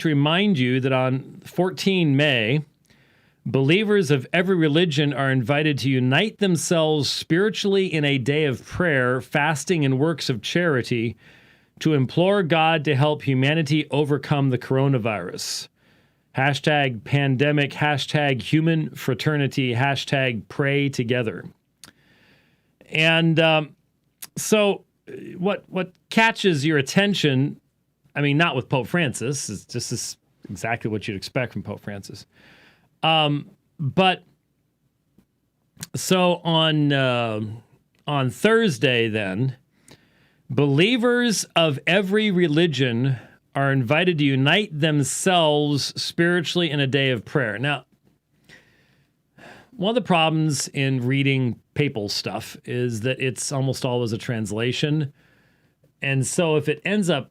to remind you that on 14 May, believers of every religion are invited to unite themselves spiritually in a day of prayer, fasting, and works of charity to implore God to help humanity overcome the coronavirus. Hashtag pandemic, hashtag human fraternity, hashtag pray together. And so what catches your attention, I mean, not with Pope Francis, this is exactly what you'd expect from Pope Francis. But so on Thursday then, believers of every religion are invited to unite themselves spiritually in a day of prayer. Now, one of the problems in reading papal stuff is that it's almost always a translation. And so if it ends up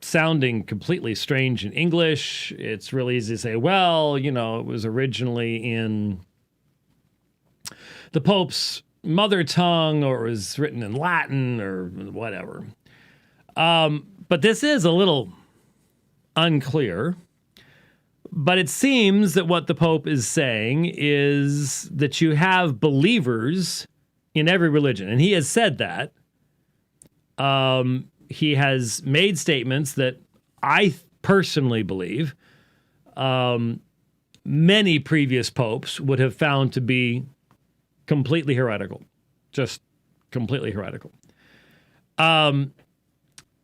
sounding completely strange in English, it's really easy to say, well, you know, it was originally in the Pope's mother tongue, or it was written in Latin, or whatever. But this is a little unclear. But it seems that what the Pope is saying is that you have believers in every religion. And he has said that. He has made statements that I personally believe many previous popes would have found to be completely heretical. Just completely heretical.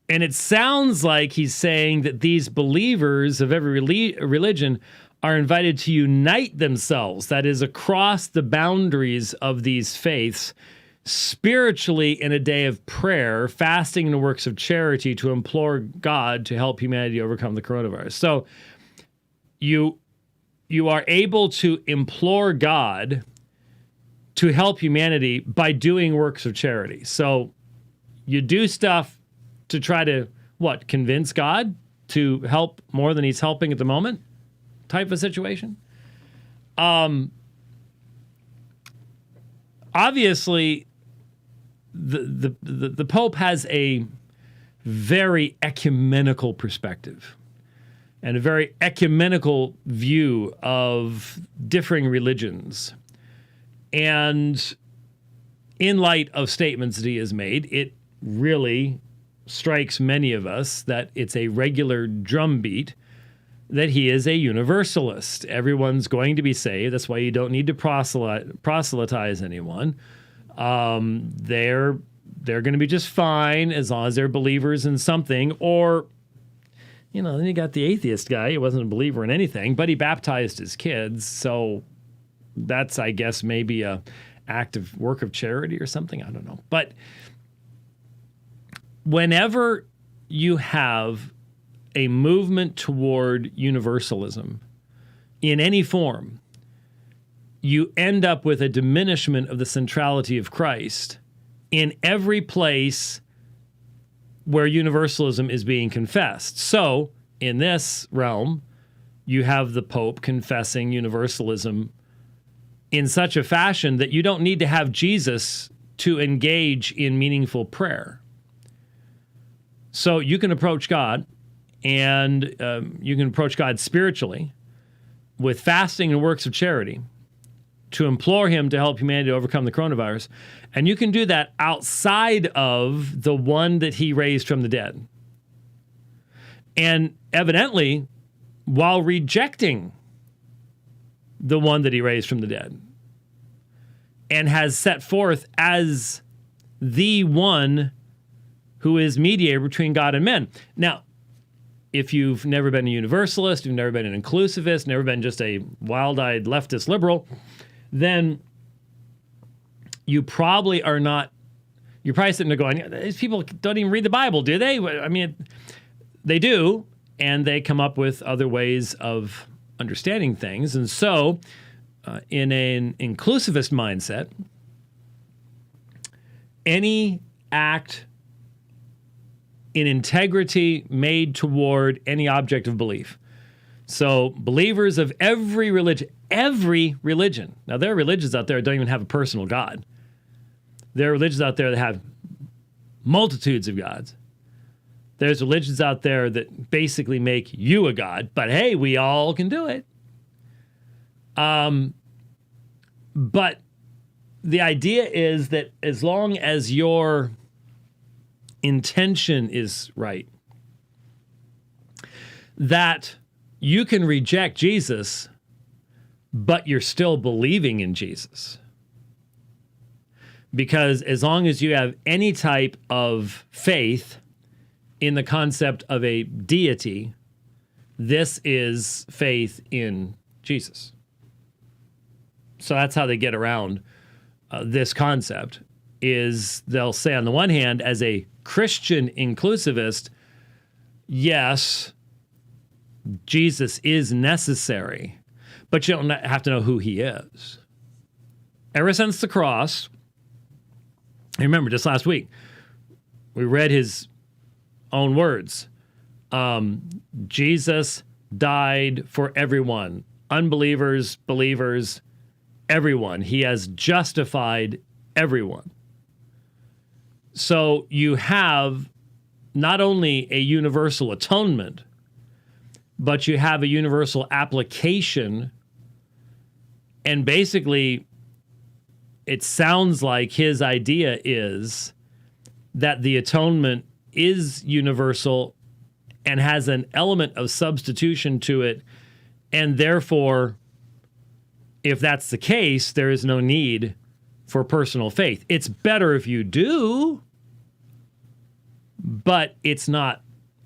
And it sounds like he's saying that these believers of every religion are invited to unite themselves, that is, across the boundaries of these faiths, spiritually in a day of prayer, fasting, and works of charity to implore God to help humanity overcome the coronavirus. So you are able to implore God to help humanity by doing works of charity. So you do stuff to try to, convince God to help more than he's helping at the moment type of situation. Obviously, the Pope has a very ecumenical perspective and a very ecumenical view of differing religions. And in light of statements that he has made, it really strikes many of us that it's a regular drumbeat that he is a universalist. Everyone's going to be saved. That's why you don't need to proselytize anyone. They're going to be just fine as long as they're believers in something. Or, you know, then you got the atheist guy. He wasn't a believer in anything, but he baptized his kids. So that's, I guess, maybe a act of work of charity or something. I don't know. But whenever you have a movement toward universalism in any form, you end up with a diminishment of the centrality of Christ in every place where universalism is being confessed. So, in this realm, you have the Pope confessing universalism in such a fashion that you don't need to have Jesus to engage in meaningful prayer. So you can approach God, and you can approach God spiritually with fasting and works of charity to implore him to help humanity overcome the coronavirus. And you can do that outside of the one that he raised from the dead. And evidently, while rejecting the one that he raised from the dead and has set forth as the one who is mediator between God and men. Now, if you've never been a universalist, you've never been an inclusivist, never been just a wild-eyed leftist liberal, then you probably are not, you're probably sitting there going, these people don't even read the Bible, do they? I mean, they do, and they come up with other ways of understanding things. And so, in an inclusivist mindset, any act in integrity made toward any object of belief. So believers of every religion, now there are religions out there that don't even have a personal God. There are religions out there that have multitudes of gods. There's religions out there that basically make you a god, but hey, we all can do it. But the idea is that as long as your intention is right, that you can reject Jesus, but you're still believing in Jesus. Because as long as you have any type of faith in the concept of a deity, this is faith in Jesus. So that's how they get around this concept, is they'll say on the one hand, as a Christian inclusivist, yes, Jesus is necessary, but you don't have to know who he is. Ever since the cross, I remember just last week, we read his own words. Jesus died for everyone, unbelievers, believers, everyone. He has justified everyone. So you have not only a universal atonement, but you have a universal application. And basically, it sounds like his idea is that the atonement is universal and has an element of substitution to it. And therefore, if that's the case, there is no need for personal faith. It's better if you do, but it's not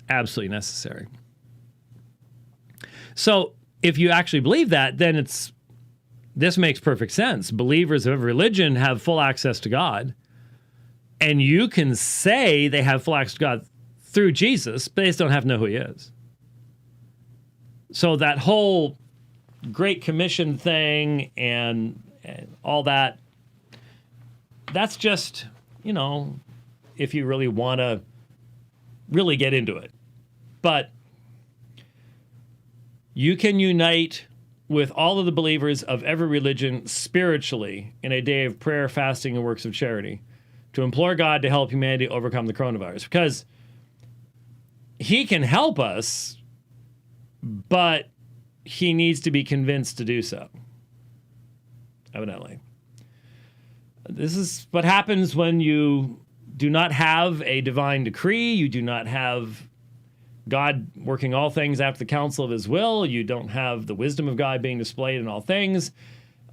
absolutely necessary. So if you actually believe that, then this makes perfect sense. Believers of every religion have full access to God, and you can say they have full access to God through Jesus, but they just don't have to know who he is. So that whole Great Commission thing and all that, that's just, if you really want to really get into it. But you can unite with all of the believers of every religion spiritually in a day of prayer, fasting, and works of charity to implore God to help humanity overcome the coronavirus. Because he can help us, but he needs to be convinced to do so. Evidently. This is what happens when you do not have a divine decree. You do not have God working all things after the counsel of his will. You don't have the wisdom of God being displayed in all things.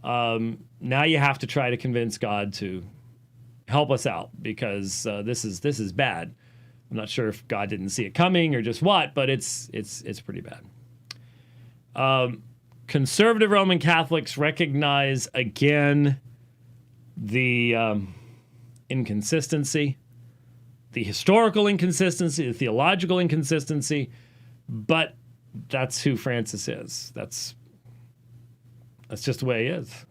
Now you have to try to convince God to help us out, because this is bad. I'm not sure if God didn't see it coming or just what, but it's pretty bad. Conservative Roman Catholics recognize again the inconsistency, the historical inconsistency, the theological inconsistency, but that's who Francis is. That's just the way he is.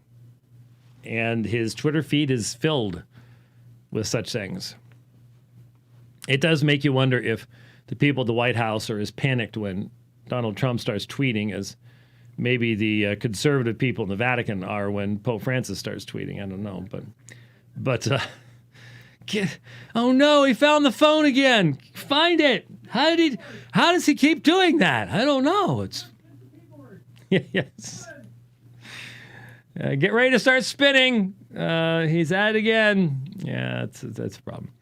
And his Twitter feed is filled with such things. It does make you wonder if the people at the White House are as panicked when Donald Trump starts tweeting as maybe the conservative people in the Vatican are when Pope Francis starts tweeting. I don't know, but oh no, he found the phone again. Find it. How does he keep doing that? I don't know. It's yes. Get ready to start spinning. He's at it again. Yeah, that's a problem.